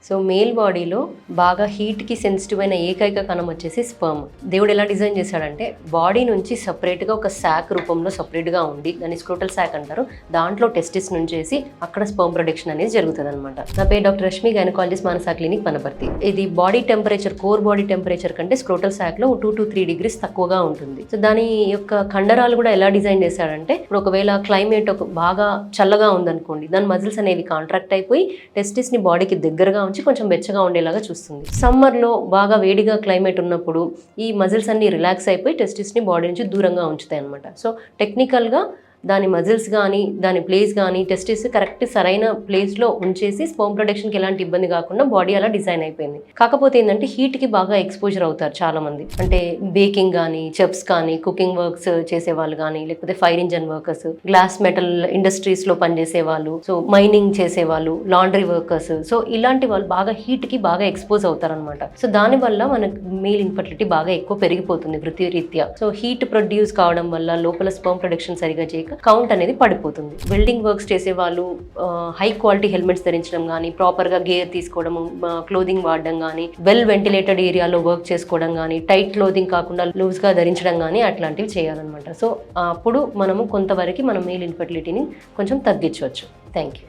So male బాడీలో బాగా హీట్కి sensitive అయిన ఏకైక కణం వచ్చేసి స్పర్మ్. దేవుడు ఎలా డిజైన్ చేశాడంటే బాడీ నుంచి సపరేట్గా ఒక శాక్ రూపంలో సపరేట్గా ఉండి దాన్ని స్క్రోటల్ శాక్ అంటారు. దాంట్లో టెస్టిస్ నుంచేసి అక్కడ స్పర్మ్ ప్రొడక్షన్ అనేది జరుగుతుంది అనమాట. నా పేరు డాక్టర్ రష్మి, గైనకాలజిస్ట్, మానస క్లినిక్, వనపర్తి. ఇది body temperature, core body temperature కంటే స్క్రోటల్ శాక్లో 2 to 3 degrees తక్కువగా ఉంటుంది. సో దాని యొక్క కండరాలు కూడా ఎలా డిజైన్ చేశాడంటే ఇప్పుడు ఒకవేళ క్లైమేట్ బాగా చల్లగా ఉందనుకోండి, దాని మజిల్స్ అనేవి కాంట్రాక్ట్ అయిపోయి టెస్టిస్ని బాడీకి దగ్గరగా ఉంచి కొంచెం వెచ్చగా ఉండేలాగా చూస్తుంది. సమ్మర్లో బాగా వేడిగా క్లైమేట్ ఉన్నప్పుడు ఈ మజిల్స్ అన్ని రిలాక్స్ అయిపోయి టెస్టిస్ని బాడీ నుంచి దూరంగా ఉంచుతాయి అనమాట. సో టెక్నికల్గా దాని మజిల్స్ కానీ దాని ప్లేస్ కానీ టెస్టిస్ కరెక్ట్ సరైన ప్లేస్లో ఉంచేసి స్పర్మ్ ప్రొడక్షన్కి ఎలాంటి ఇబ్బంది కాకుండా బాడీ అలా డిజైన్ అయిపోయింది. కాకపోతే ఏంటంటే హీట్కి బాగా ఎక్స్పోజర్ అవుతారు చాలామంది. అంటే బేకింగ్ కానీ, చెఫ్స్ కానీ, కుకింగ్ వర్క్స్ చేసేవాళ్ళు కానీ, లేకపోతే fire engine workers, glass metal ఇండస్ట్రీస్లో పనిచేసే వాళ్ళు, సో మైనింగ్ చేసేవాళ్ళు, లాండ్రీ వర్కర్స్, సో ఇలాంటి వాళ్ళు బాగా హీట్కి బాగా ఎక్స్పోజ్ అవుతారనమాట. సో దానివల్ల మనకు మేల్ ఇన్ఫర్టిలిటీ బాగా ఎక్కువ పెరిగిపోతుంది వృత్తిరీత్యా. సో హీట్ ప్రొడ్యూస్ కావడం వల్ల లోపల స్పర్మ్ ప్రొడక్షన్ సరిగా చేయక కౌంట్ అనేది పడిపోతుంది. వెల్డింగ్ వర్క్స్ చేసే వాళ్ళు హై క్వాలిటీ హెల్మెట్స్ ధరించడం కానీ, ప్రాపర్గా గేర్ తీసుకోవడం, క్లోదింగ్ వాడడం కానీ, వెల్ వెంటిలేటెడ్ ఏరియాలో వర్క్ చేసుకోవడం కానీ, టైట్ క్లోదింగ్ కాకుండా లూజ్గా ధరించడం కానీ అట్లాంటివి చేయాలన్నమాట. సో అప్పుడు మనము కొంతవరకు మన మేల్ ఇన్ఫర్టిలిటీని కొంచెం తగ్గించవచ్చు. Thank you.